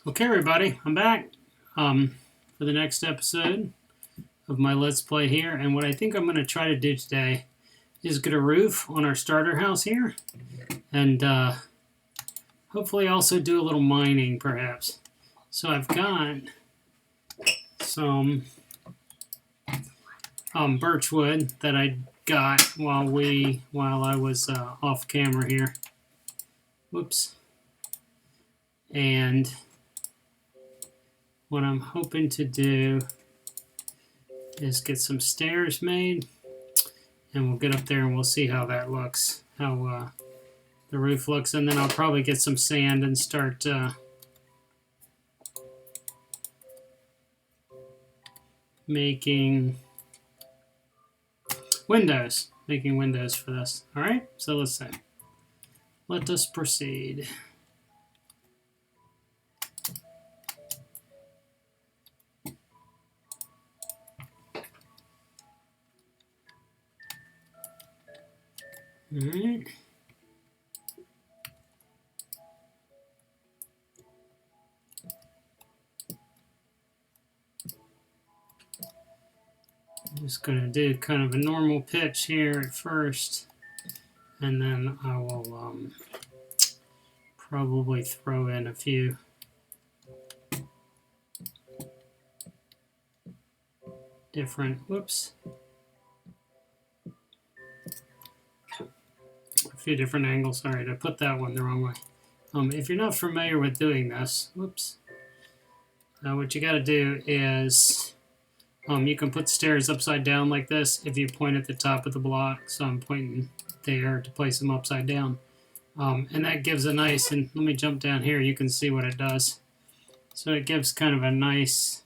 Okay, everybody, I'm back for the next episode of my Let's Play here. And what I think I'm going to try to do today is get a roof on our starter house here. And hopefully also do a little mining, perhaps. So I've got some birch wood that I got while I was off camera here. Whoops. And what I'm hoping to do is get some stairs made, and we'll get up there and we'll see how that looks, how the roof looks, and then I'll probably get some sand and start making windows for this. All right, so let's see. Let us proceed. All right. I'm just going to do kind of a normal pitch here at first, and then I will probably throw in a few different, a few different angles. Sorry, I put that one the wrong way. If you're not familiar with doing this, what you got to do is you can put stairs upside down like this if you point at the top of the block. So I'm pointing there to place them upside down. And that gives a nice, and let me jump down here, you can see what it does. So it gives kind of a nice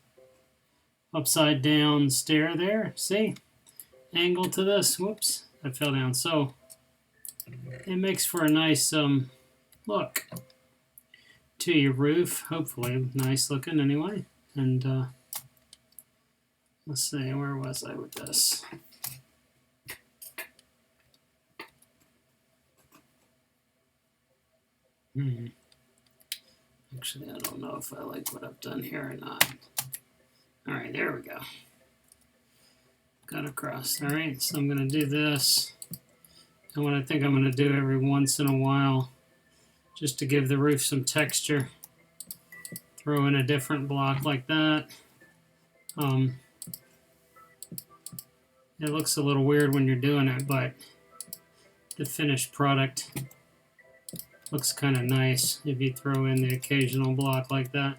upside down stair there. See? Angle to this. Whoops, I fell down. So it makes for a nice look to your roof. Hopefully nice looking anyway. And let's see, where was I with this? Actually, I don't know if I like what I've done here or not. All right, there we go. Got across. All right, so I'm going to do this. And what I think I'm going to do every once in a while, just to give the roof some texture, throw in a different block like that. It looks a little weird when you're doing it, but the finished product looks kind of nice if you throw in the occasional block like that.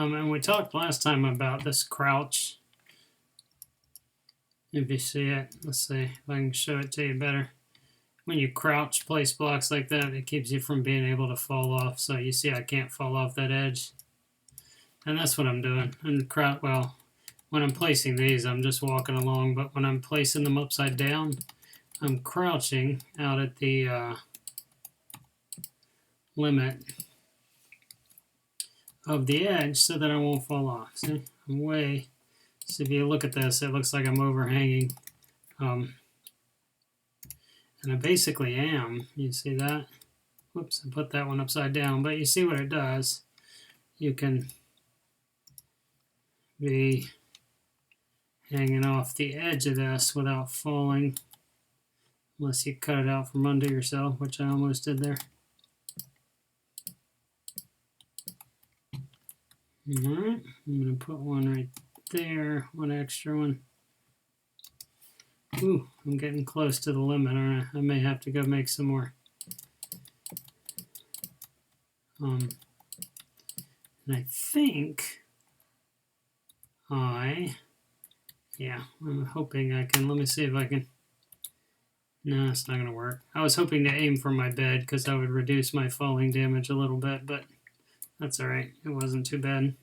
And we talked last time about this crouch. If you see it, let's see if I can show it to you better. When you crouch, place blocks like that, it keeps you from being able to fall off. So you see I can't fall off that edge. And that's what I'm doing. And well, when I'm placing these, I'm just walking along. But when I'm placing them upside down, I'm crouching out at the limit of the edge so that I won't fall off. See, I'm way. So if you look at this, it looks like I'm overhanging. And I basically am. You see that? Whoops, I put that one upside down. But you see what it does you can be hanging off the edge of this without falling, unless you cut it out from under yourself, which I almost did there. Alright, I'm going to put one right there, one extra one. Ooh, I'm getting close to the limit, aren't I? I may have to go make some more. And I think yeah, I'm hoping I can, let me see if I can, no, it's not going to work. I was hoping to aim for my bed because I would reduce my falling damage a little bit, but that's alright, it wasn't too bad.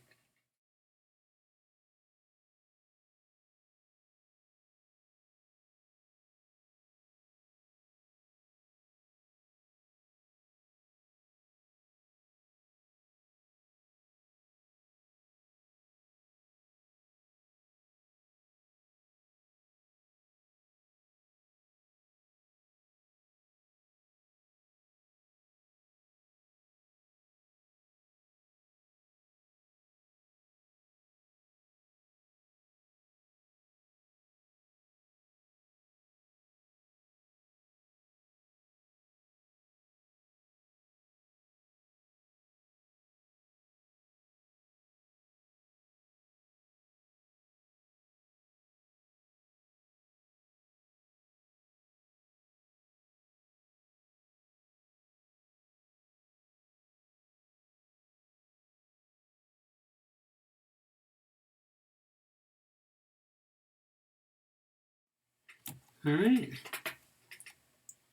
Alright,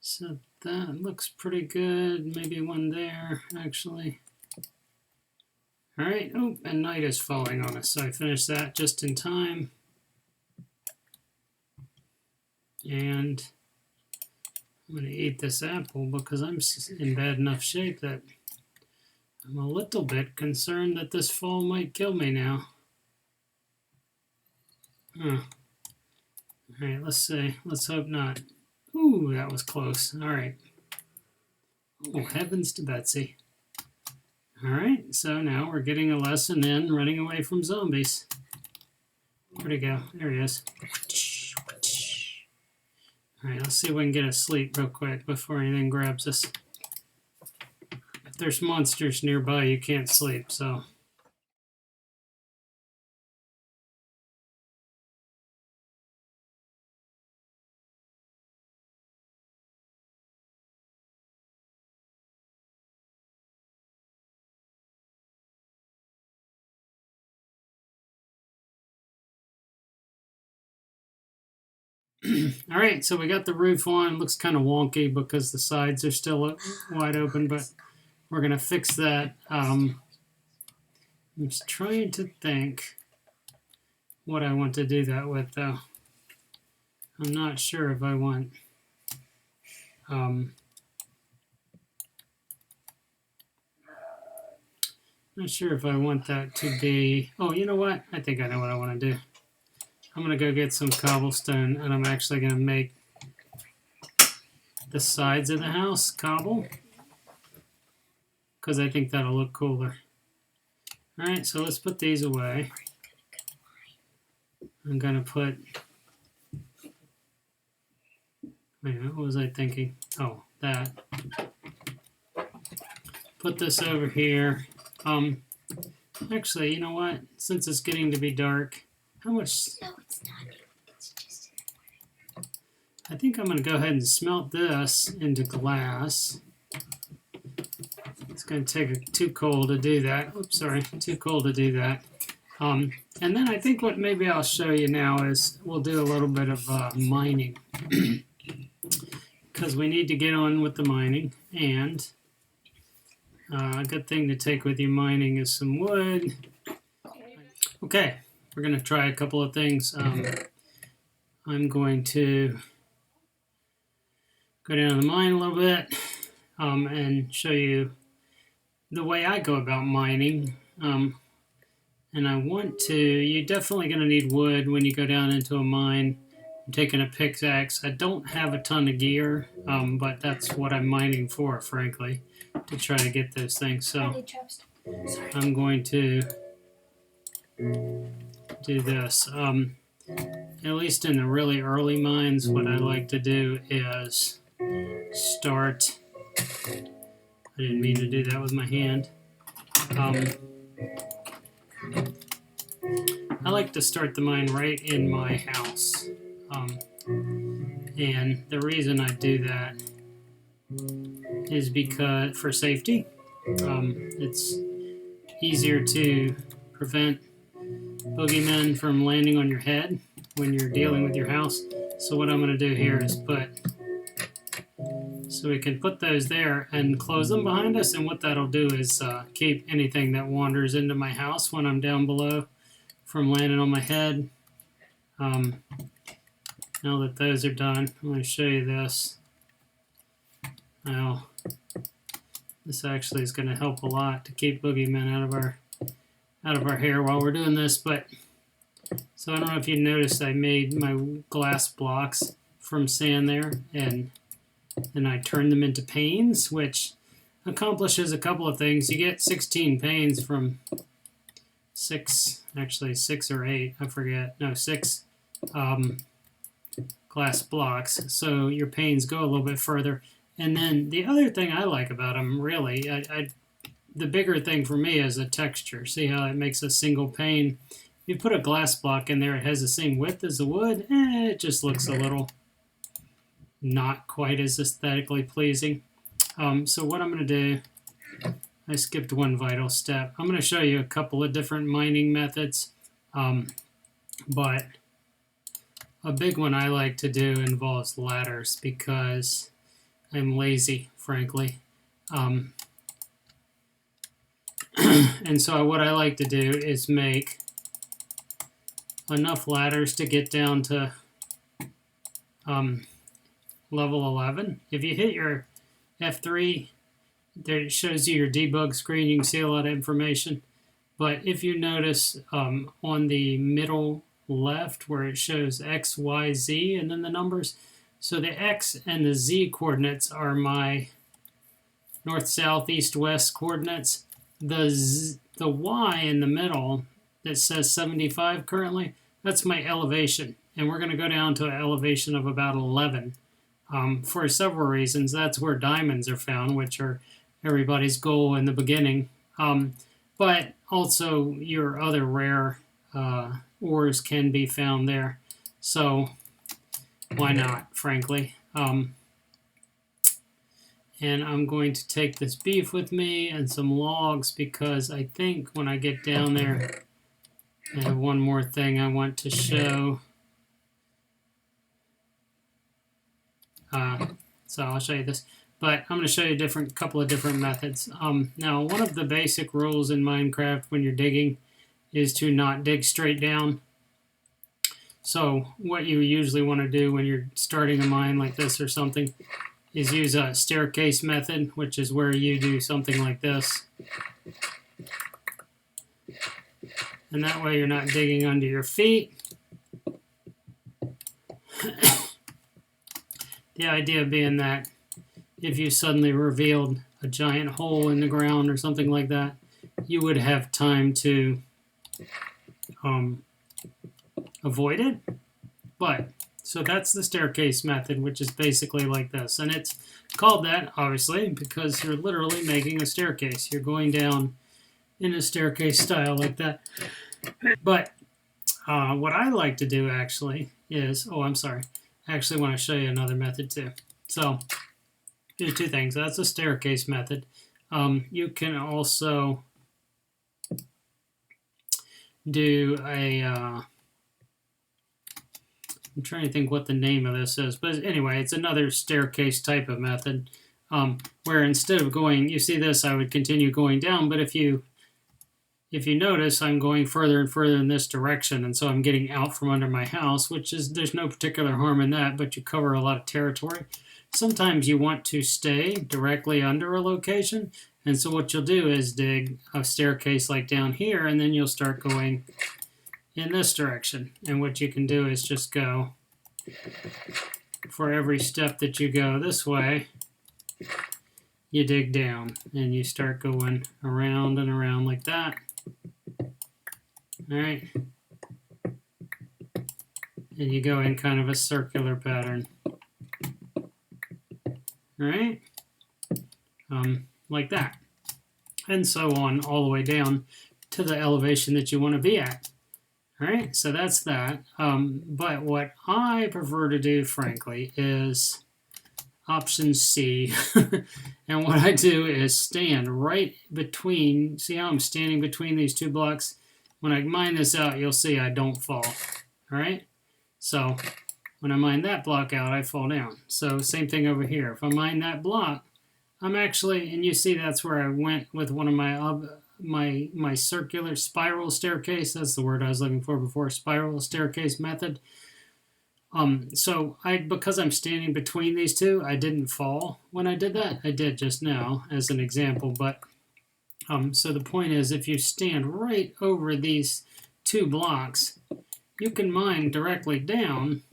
so that looks pretty good. Maybe one there, actually. Alright, oh, and night is falling on us, so I finished that just in time. And I'm going to eat this apple because I'm in bad enough shape that I'm a little bit concerned that this fall might kill me now. Huh. Alright, let's see. Let's hope not. Ooh, that was close. Alright. Oh, heavens to Betsy. Alright, so now we're getting a lesson in running away from zombies. Where'd he go? There he is. Alright, let's see if we can get asleep real quick before anything grabs us. If there's monsters nearby, you can't sleep, so... All right, so we got the roof on. It looks kind of wonky because the sides are still wide open, but we're going to fix that. I'm just trying to think what I want to do that with, though. I'm not sure if I want... not sure if I want that to be... Oh, you know what? I think I know what I want to do. I'm going to go get some cobblestone, and I'm actually going to make the sides of the house cobble, because I think that'll look cooler. Alright, so let's put these away. I'm going to put... Wait a minute, what was I thinking? Oh, that. Put this over here. Actually, you know what? Since it's getting to be dark, how much... No, it's not. It's just... I think I'm going to go ahead and smelt this into glass. It's going to take too cold to do that. Oops, sorry. Too cold to do that. And then I think what maybe I'll show you now is we'll do a little bit of mining. Because we need to get on with the mining. And a good thing to take with you mining is some wood. Okay. We're going to try a couple of things. I'm going to go down to the mine a little bit and show you the way I go about mining. And I want to, you're definitely going to need wood when you go down into a mine. I'm taking a pickaxe. I don't have a ton of gear, but that's what I'm mining for, frankly, to try to get those things. So I'm going to do this. At least in the really early mines, what I like to do is start. I didn't mean to do that with my hand. I like to start the mine right in my house. And the reason I do that is because for safety. It's easier to prevent boogeymen from landing on your head when you're dealing with your house. So what I'm going to do here is so we can put those there and close them behind us, and what that'll do is keep anything that wanders into my house when I'm down below from landing on my head. Now that those are done, I'm going to show you this. Now, this actually is going to help a lot to keep boogeymen out of our hair while we're doing this. But so I don't know if you noticed, I made my glass blocks from sand there, and then I turned them into panes, which accomplishes a couple of things. You get 16 panes from 6 or 8, I forget. No, 6 glass blocks, so your panes go a little bit further. And then the other thing I like about them, really, the bigger thing for me is the texture. See how it makes a single pane? You put a glass block in there, it has the same width as the wood, it just looks a little not quite as aesthetically pleasing. So what I'm going to do, I skipped one vital step. I'm going to show you a couple of different mining methods, but a big one I like to do involves ladders because I'm lazy, frankly. And so what I like to do is make enough ladders to get down to level 11. If you hit your F3, there it shows you your debug screen. You can see a lot of information. But if you notice on the middle left where it shows X, Y, Z, and then the numbers, so the X and the Z coordinates are my north, south, east, west coordinates. The Y in the middle that says 75 currently, that's my elevation. And we're going to go down to an elevation of about 11. For several reasons. That's where diamonds are found, which are everybody's goal in the beginning. But also your other rare ores can be found there. So why not, frankly? And I'm going to take this beef with me and some logs because I think when I get down there, I have one more thing I want to show. So I'll show you this, but I'm going to show you a couple of different methods. Now, one of the basic rules in Minecraft when you're digging is to not dig straight down. So what you usually want to do when you're starting a mine like this or something is use a staircase method, which is where you do something like this. And that way you're not digging under your feet. The idea being that if you suddenly revealed a giant hole in the ground or something like that, you would have time to avoid it. But, so that's the staircase method, which is basically like this. And it's called that, obviously, because you're literally making a staircase. You're going down in a staircase style like that. But what I like to do actually is, I actually want to show you another method too. So here's two things. That's a staircase method. You can also do a, I'm trying to think what the name of this is, but anyway, it's another staircase type of method where instead of going, you see this, I would continue going down, but if you notice, I'm going further and further in this direction, and so I'm getting out from under my house, which is, there's no particular harm in that, but you cover a lot of territory. Sometimes you want to stay directly under a location, and so what you'll do is dig a staircase like down here, and then you'll start going in this direction. And what you can do is just go, for every step that you go this way, you dig down and you start going around and around like that. All right. And you go in kind of a circular pattern. All right. Like that. And so on all the way down to the elevation that you want to be at. All right, so that's that. But what I prefer to do, frankly, is option C. And what I do is stand right between, see how I'm standing between these two blocks? When I mine this out, you'll see I don't fall. All right, so when I mine that block out, I fall down. So same thing over here. If I mine that block, I'm actually, and you see that's where I went with one of my circular spiral staircase. That's the word I was looking for before, spiral staircase method. So because I'm standing between these two, I didn't fall when I did that. I did just now as an example, but so the point is, if you stand right over these two blocks, you can mine directly down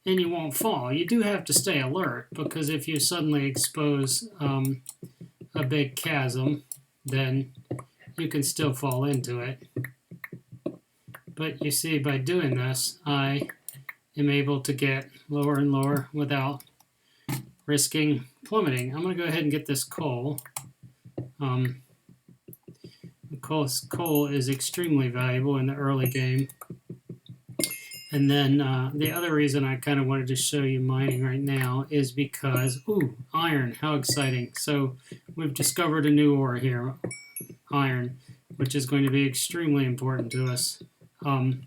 and you won't fall. You do have to stay alert, because if you suddenly expose a big chasm, then you can still fall into it. But you see, by doing this, I am able to get lower and lower without risking plummeting. I'm going to go ahead and get this coal. Coal is extremely valuable in the early game. And then the other reason I kind of wanted to show you mining right now is because, ooh, iron, how exciting. So we've discovered a new ore here, iron, which is going to be extremely important to us. I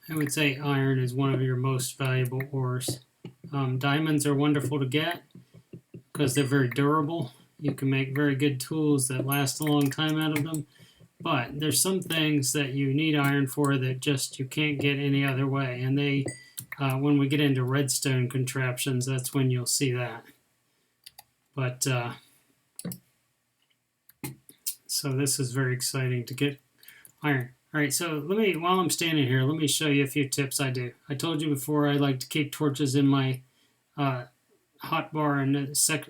would say iron is one of your most valuable ores. Diamonds are wonderful to get because they're very durable. You can make very good tools that last a long time out of them. But there's some things that you need iron for that just you can't get any other way. And they, when we get into redstone contraptions, that's when you'll see that. But so this is very exciting to get iron. All right, so while I'm standing here, let me show you a few tips I do. I told you before I like to keep torches in my hotbar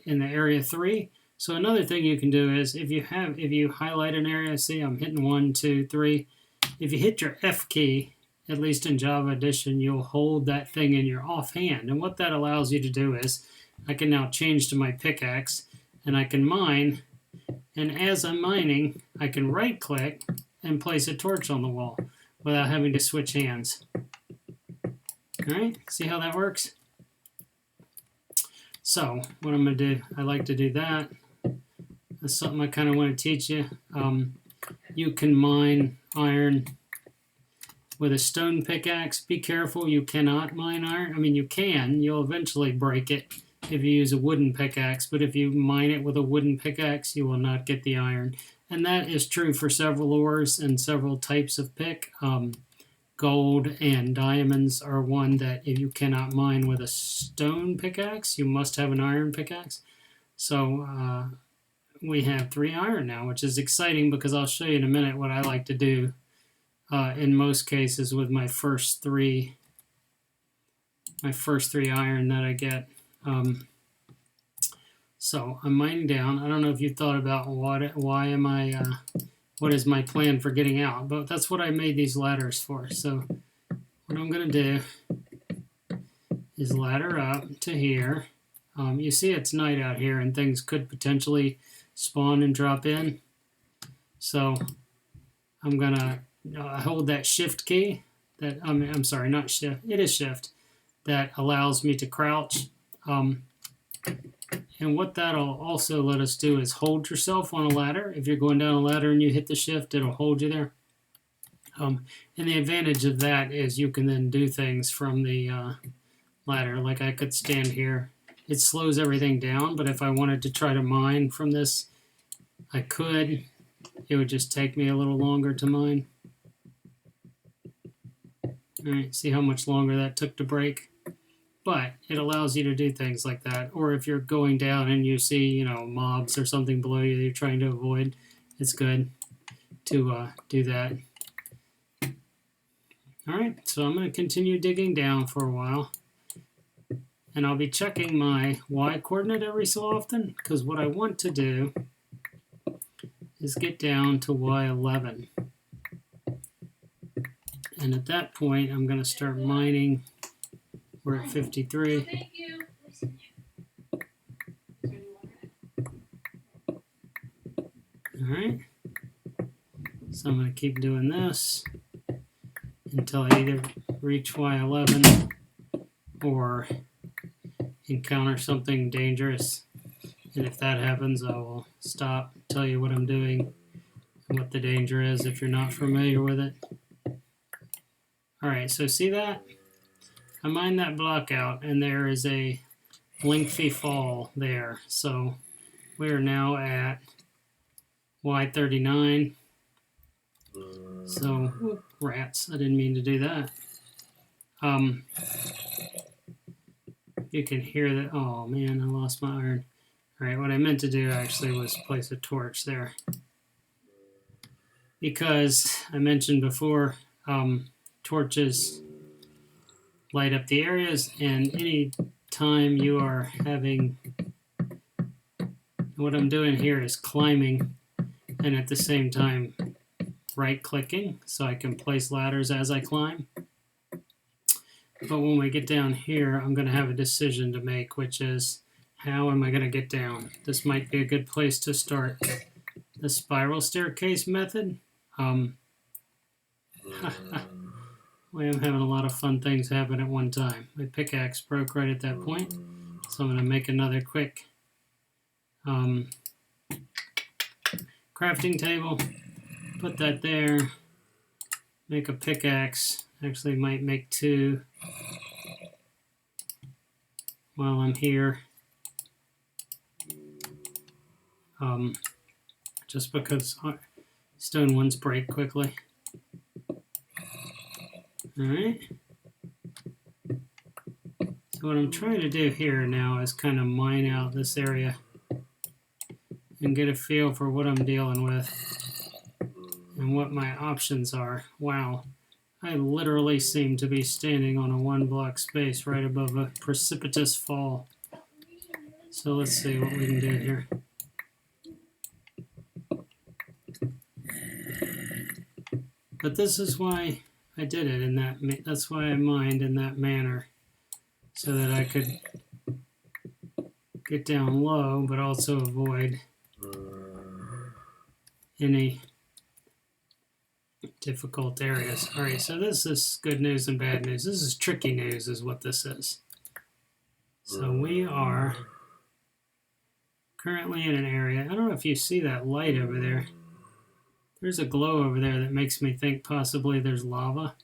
in the area 3. So another thing you can do is if you highlight an area, see I'm hitting 1, 2, 3. If you hit your F key, at least in Java Edition, you'll hold that thing in your offhand. And what that allows you to do is I can now change to my pickaxe and I can mine. And as I'm mining, I can right click and place a torch on the wall without having to switch hands. All right, see how that works? So what I'm going to do, I like to do that. That's something I kind of want to teach you. You can mine iron with a stone pickaxe. Be careful, you cannot mine iron. I mean, you can. You'll eventually break it if you use a wooden pickaxe, but if you mine it with a wooden pickaxe, you will not get the iron. And that is true for several ores and several types of pick. Gold and diamonds are one that if you cannot mine with a stone pickaxe, you must have an iron pickaxe. So we have 3 iron now, which is exciting because I'll show you in a minute what I like to do in most cases with my first 3 iron that I get. So I'm mining down. I don't know if you thought about what is my plan for getting out, but that's what I made these ladders for. So what I'm going to do is ladder up to here. You see it's night out here and things could potentially spawn and drop in. So I'm going to hold that shift key. I'm sorry, not shift. It is shift. That allows me to crouch. And what that'll also let us do is hold yourself on a ladder. If you're going down a ladder and you hit the shift, it'll hold you there. And the advantage of that is you can then do things from the ladder. Like I could stand here. It slows everything down, but if I wanted to try to mine from this, I could. It would just take me a little longer to mine. All right, see how much longer that took to break? But it allows you to do things like that. Or if you're going down and you see, mobs or something below you that you're trying to avoid, it's good to do that. All right, so I'm going to continue digging down for a while. And I'll be checking my Y coordinate every so often, because what I want to do is get down to Y11. And at that point, I'm going to start mining. We're at 53. Thank you. All right. So I'm going to keep doing this until I either reach Y11 or encounter something dangerous. And if that happens, I will stop, tell you what I'm doing and what the danger is if you're not familiar with it. All right, so see that? I mined that block out, and there is a lengthy fall there. So we are now at Y39. So, whoop, rats, I didn't mean to do that. You can hear that. Oh man, I lost my iron. All right, what I meant to do actually was place a torch there. Because I mentioned before, torches light up the areas, and any time you are having, what I'm doing here is climbing and at the same time right clicking so I can place ladders as I climb. But when we get down here, I'm going to have a decision to make, which is how am I going to get down? This might be a good place to start the spiral staircase method. Well, I'm having a lot of fun things happen at one time. My pickaxe broke right at that point, so I'm going to make another quick crafting table. Put that there. Make a pickaxe. Actually, might make two while I'm here. Just because stone ones break quickly. Alright. So what I'm trying to do here now is kind of mine out this area and get a feel for what I'm dealing with and what my options are. Wow. I literally seem to be standing on a one block space right above a precipitous fall. So let's see what we can do here. But this is why I did it in that, that's why I mined in that manner, so that I could get down low, but also avoid any difficult areas. All right, so this is good news and bad news. This is tricky news is what this is. So we are currently in an area, I don't know if you see that light over there. There's a glow over there that makes me think possibly there's lava.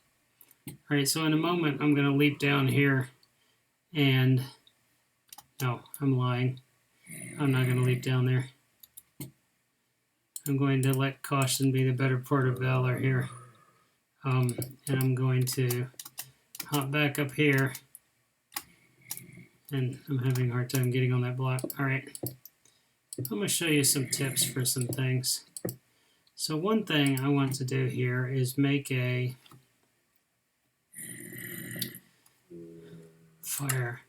All right, so in a moment, I'm going to leap down here and, no, I'm lying. I'm not going to leap down there. I'm going to let caution be the better part of valor here. And I'm going to hop back up here. And I'm having a hard time getting on that block. All right, I'm going to show you some tips for some things. So one thing I want to do here is make a fire.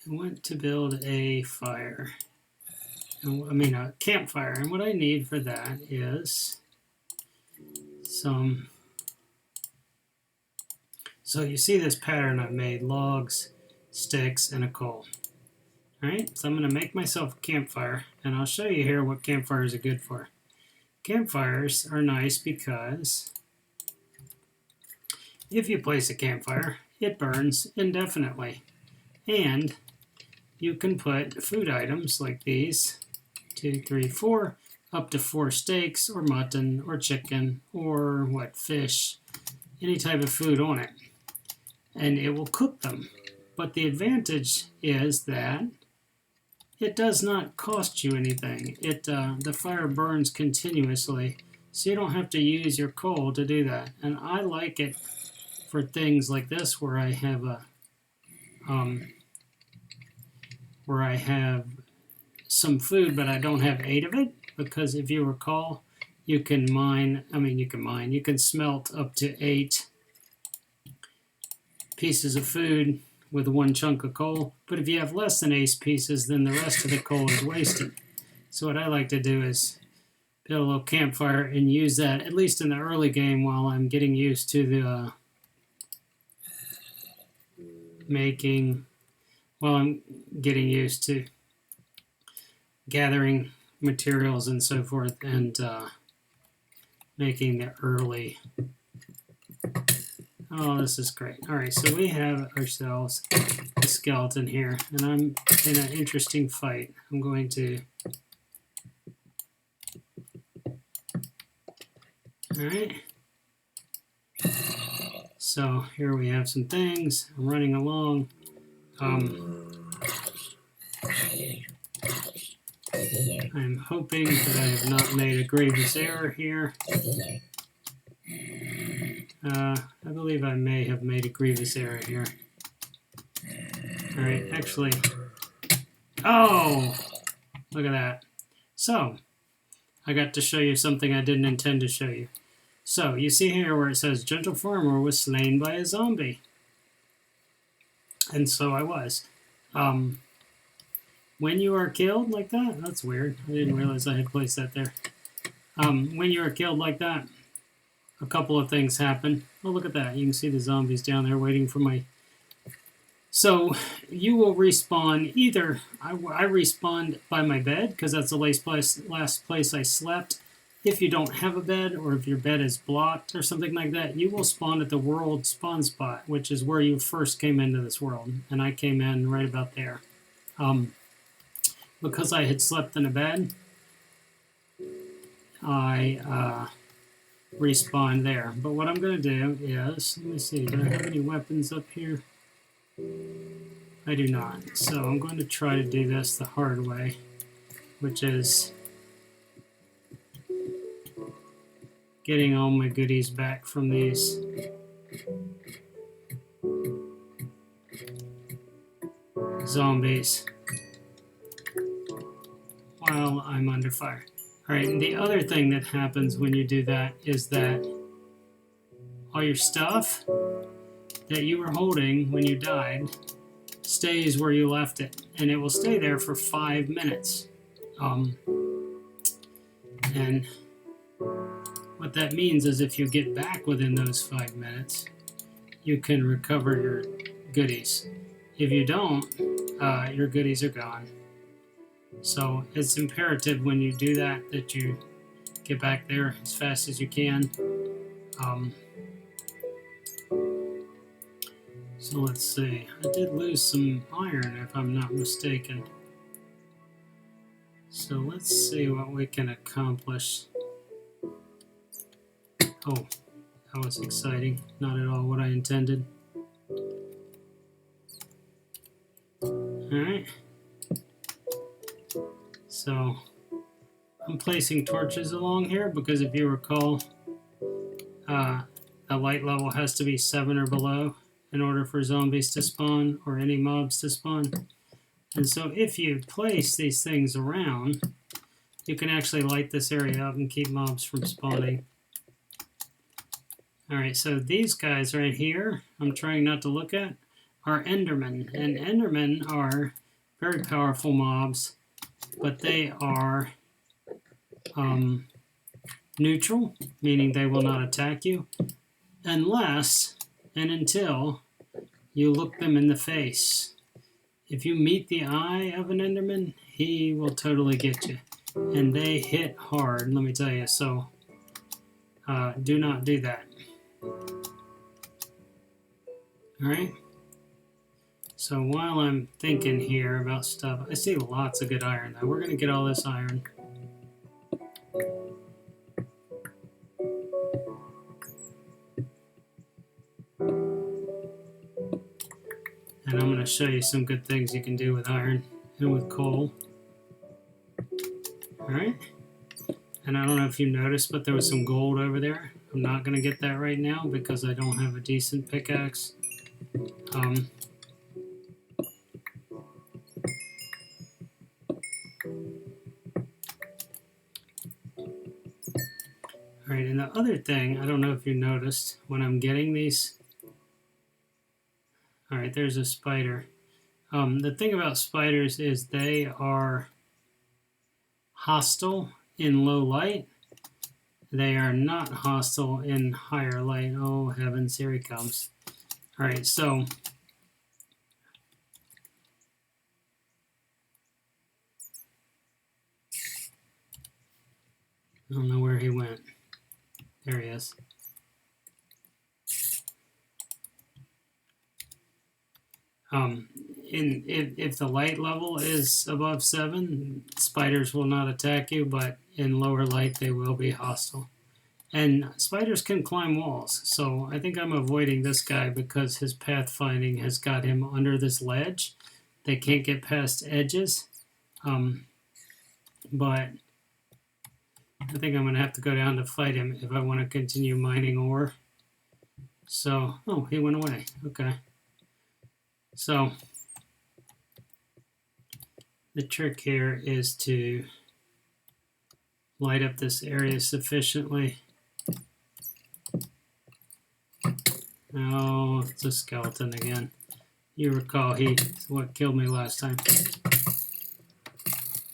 I want to build a fire. A campfire. And what I need for that is some. So you see this pattern I've made: logs, sticks, and a coal. All right, so I'm going to make myself a campfire, and I'll show you here what campfires are good for. Campfires are nice because if you place a campfire, it burns indefinitely. And you can put food items like these, 2, 3, 4, up to 4 steaks or mutton or chicken or fish, any type of food on it. And it will cook them. But the advantage is that it does not cost you anything. The fire burns continuously, so you don't have to use your coal to do that. And I like it for things like this where I have some food, but I don't have 8 of it, because if you recall, you can smelt up to 8 pieces of food with one chunk of coal. But if you have less than ace pieces, then the rest of the coal is wasted. So what I like to do is build a little campfire and use that, at least in the early game, while I'm getting used to the while I'm getting used to gathering materials and so forth, and making the early. Oh, this is great. All right, so we have ourselves a skeleton here, and I'm in an interesting fight. I'm going to... All right. So here we have some things. I'm running along. I'm hoping that I have not made a grievous error here. I believe I may have made a grievous error here. Alright, actually... Oh! Look at that. So, I got to show you something I didn't intend to show you. So, you see here where it says, Gentle Farmer was slain by a zombie. And so I was. When you are killed like that, that's weird. I didn't realize I had placed that there. When you are killed like that, a couple of things happen. Oh, look at that. You can see the zombies down there waiting for my... So, you will respawn either... I respawned by my bed, because that's the last place I slept. If you don't have a bed, or if your bed is blocked, or something like that, you will spawn at the world spawn spot, which is where you first came into this world. And I came in right about there. Because I had slept in a bed, I respawn there. But what I'm going to do is, let me see, do I have any weapons up here? I do not. So I'm going to try to do this the hard way, which is getting all my goodies back from these zombies while I'm under fire. Alright, and the other thing that happens when you do that is that all your stuff that you were holding when you died stays where you left it, and it will stay there for 5 minutes. And what that means is if you get back within those 5 minutes, you can recover your goodies. If you don't, your goodies are gone. So it's imperative when you do that that you get back there as fast as you can. So let's see. I did lose some iron if I'm not mistaken. So let's see what we can accomplish. Oh, that was exciting. Not at all what I intended. Alright. So, I'm placing torches along here because if you recall, the light level has to be 7 or below in order for zombies to spawn or any mobs to spawn. And so if you place these things around, you can actually light this area up and keep mobs from spawning. Alright, so these guys right here, I'm trying not to look at, are Endermen. And Endermen are very powerful mobs, but they are neutral, meaning they will not attack you, unless and until you look them in the face. If you meet the eye of an Enderman, he will totally get you. And they hit hard, let me tell you, so do not do that. Alright? So while I'm thinking here about stuff, I see lots of good iron though. We're going to get all this iron. And I'm going to show you some good things you can do with iron and with coal. Alright? And I don't know if you noticed, but there was some gold over there. I'm not going to get that right now because I don't have a decent pickaxe. Alright, and the other thing, I don't know if you noticed, when I'm getting these All right, there's a spider. The thing about spiders is they are hostile in low light. They are not hostile in higher light. Oh heavens, here he comes. All right, so I don't know where he went. There he is. If the light level is above 7, spiders will not attack you, but in lower light they will be hostile. And spiders can climb walls, so I think I'm avoiding this guy because his pathfinding has got him under this ledge. They can't get past edges, but I think I'm going to have to go down to fight him if I want to continue mining ore. So, oh, he went away. Okay. So, the trick here is to light up this area sufficiently. Oh, it's a skeleton again. You recall he's what killed me last time.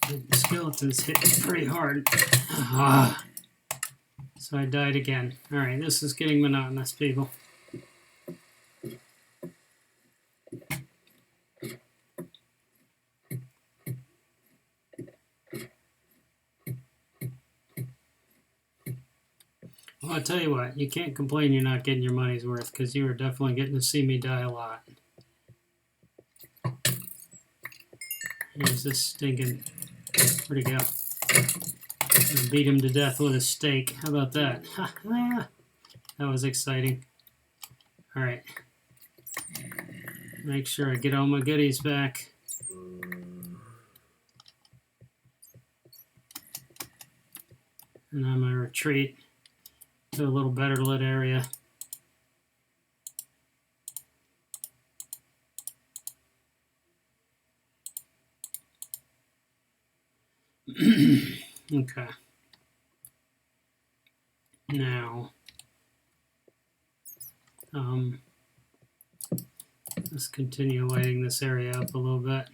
The skeletons hit me pretty hard. So I died again. Alright, this is getting monotonous, people. Well, I'll tell you what, you can't complain you're not getting your money's worth, because you are definitely getting to see me die a lot. Here's this stinking... Where'd he go? I'm gonna beat him to death with a stake. How about that? That was exciting. Alright. Make sure I get all my goodies back. And I'm gonna retreat to a little better lit area. Okay. Now, let's continue lighting this area up a little bit.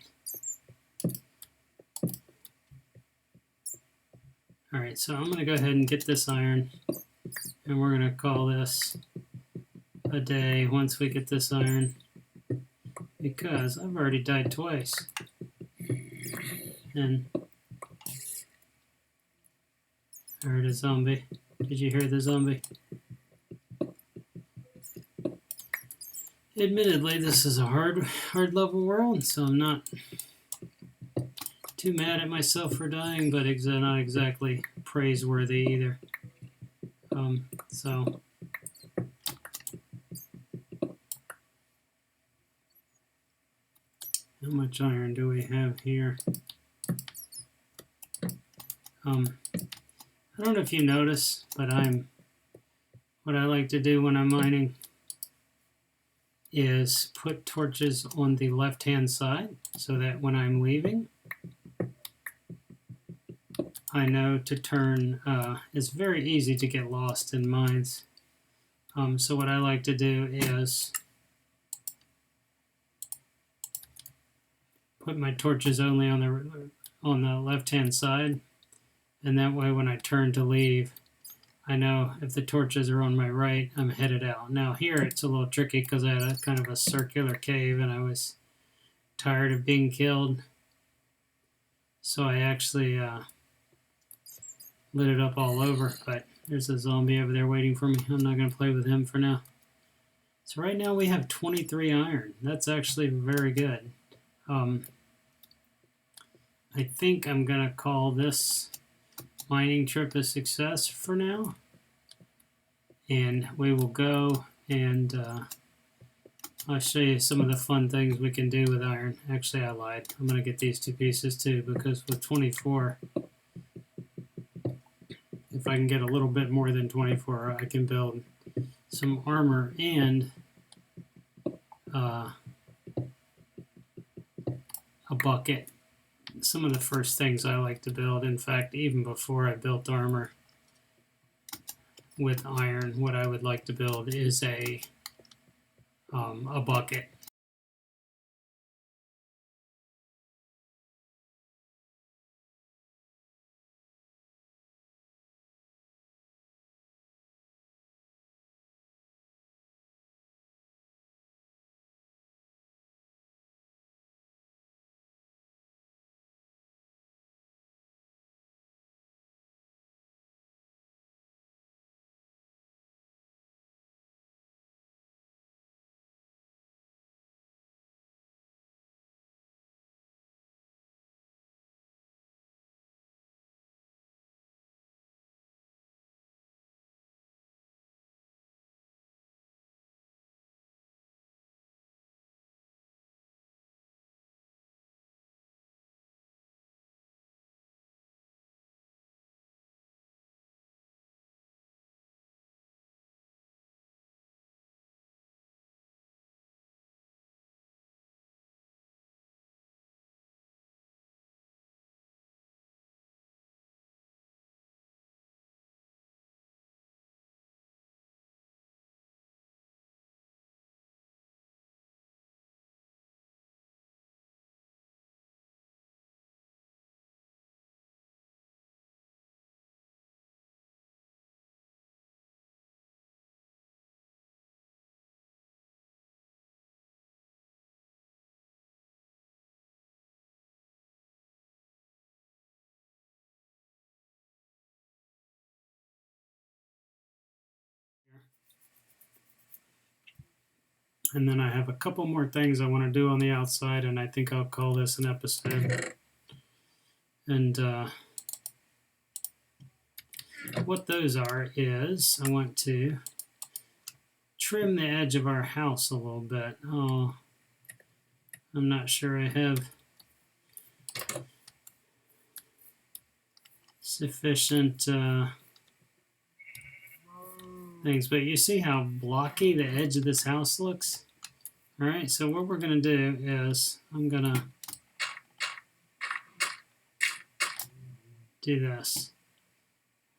Alright, so I'm going to go ahead and get this iron, and we're going to call this a day once we get this iron, because I've already died twice. And I heard a zombie. Did you hear the zombie? Admittedly, this is a hard level world, so I'm not too mad at myself for dying, but it's not exactly praiseworthy either. So how much iron do we have here? I don't know if you notice, but what I like to do when I'm mining is put torches on the left-hand side so that when I'm leaving, I know to turn. It's very easy to get lost in mines. So what I like to do is put my torches only on the left-hand side, and that way when I turn to leave, I know if the torches are on my right, I'm headed out. Now here it's a little tricky because I had a kind of a circular cave and I was tired of being killed. So I actually lit it up all over, but there's a zombie over there waiting for me. I'm not going to play with him for now. So right now we have 23 iron. That's actually very good. I think I'm going to call this mining trip a success for now, and we will go and I'll show you some of the fun things we can do with iron. Actually, I lied. I'm going to get these 2 pieces too, because with 24, if I can get a little bit more than 24, I can build some armor and a bucket. Some of the first things I like to build, in fact, even before I built armor with iron, what I would like to build is a bucket. And then I have a couple more things I want to do on the outside, and I think I'll call this an episode. And what those are is I want to trim the edge of our house a little bit. Oh, I'm not sure I have sufficient things, but you see how blocky the edge of this house looks? All right, so what we're going to do is I'm going to do this.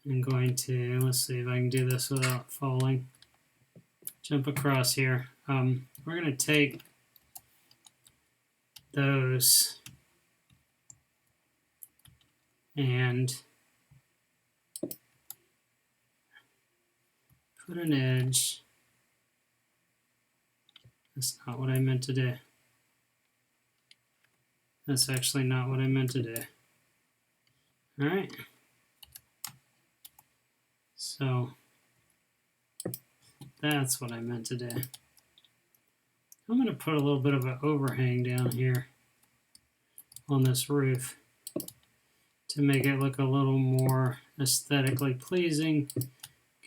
I'm going to, let's see if I can do this without falling. Jump across here. We're going to take those and put an edge. That's not what I meant to do. That's actually not what I meant to do. All right. So that's what I meant to do. I'm going to put a little bit of an overhang down here on this roof to make it look a little more aesthetically pleasing,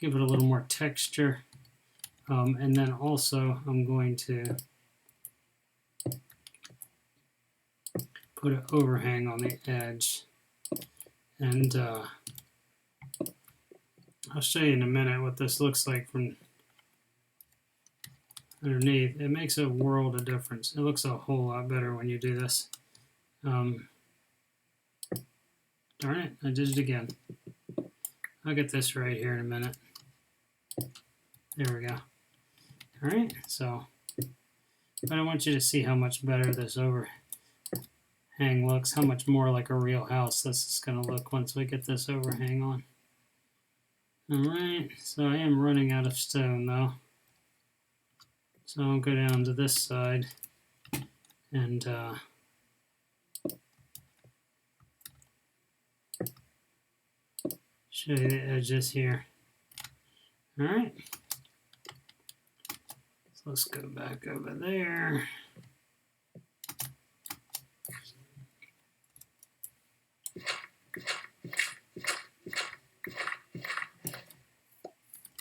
give it a little more texture. And then also I'm going to put an overhang on the edge. And I'll show you in a minute what this looks like from underneath. It makes a world of difference. It looks a whole lot better when you do this. Darn it, I did it again. I'll get this right here in a minute. There we go. All right, so but I want you to see how much better this overhang looks, how much more like a real house this is going to look once we get this overhang on. All right, so I am running out of stone though. So I'll go down to this side and show you the edges here. All right. So let's go back over there.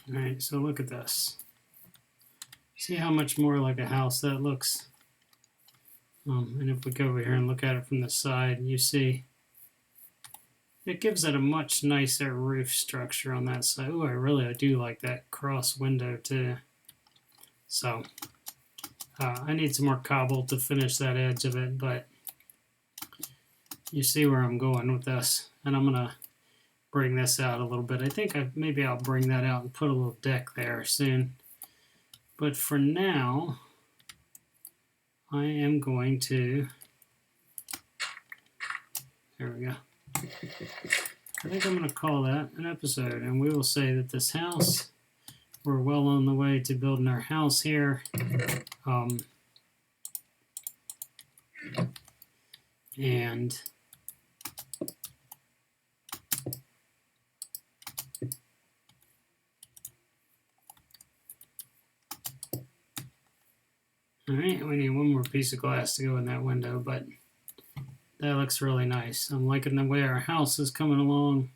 All right, so look at this. See how much more like a house that looks? And if we go over here and look at it from the side, you see it gives it a much nicer roof structure on that side. Oh, I do like that cross window too. So I need some more cobble to finish that edge of it, but you see where I'm going with this. And I'm gonna bring this out a little bit. I think maybe I'll bring that out and put a little deck there soon. But for now, I am going to, there we go. I think I'm going to call that an episode, and we will say that this house, we're well on the way to building our house here. And all right, we need one more piece of glass to go in that window, but that looks really nice. I'm liking the way our house is coming along.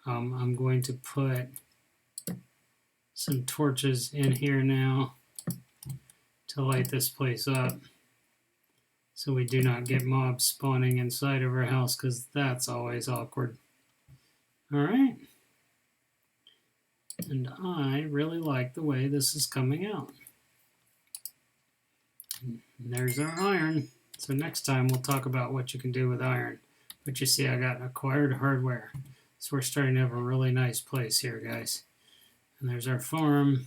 I'm going to put some torches in here now to light this place up so we do not get mobs spawning inside of our house, because that's always awkward. All right. And I really like the way this is coming out. And there's our iron. So next time we'll talk about what you can do with iron. But you see I got acquired hardware. So we're starting to have a really nice place here, guys. And there's our farm.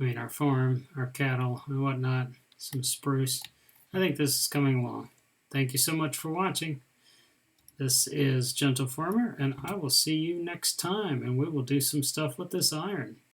Our farm, our cattle and whatnot. Some spruce. I think this is coming along. Thank you so much for watching. This is Gentle Farmer, and I will see you next time. And we will do some stuff with this iron.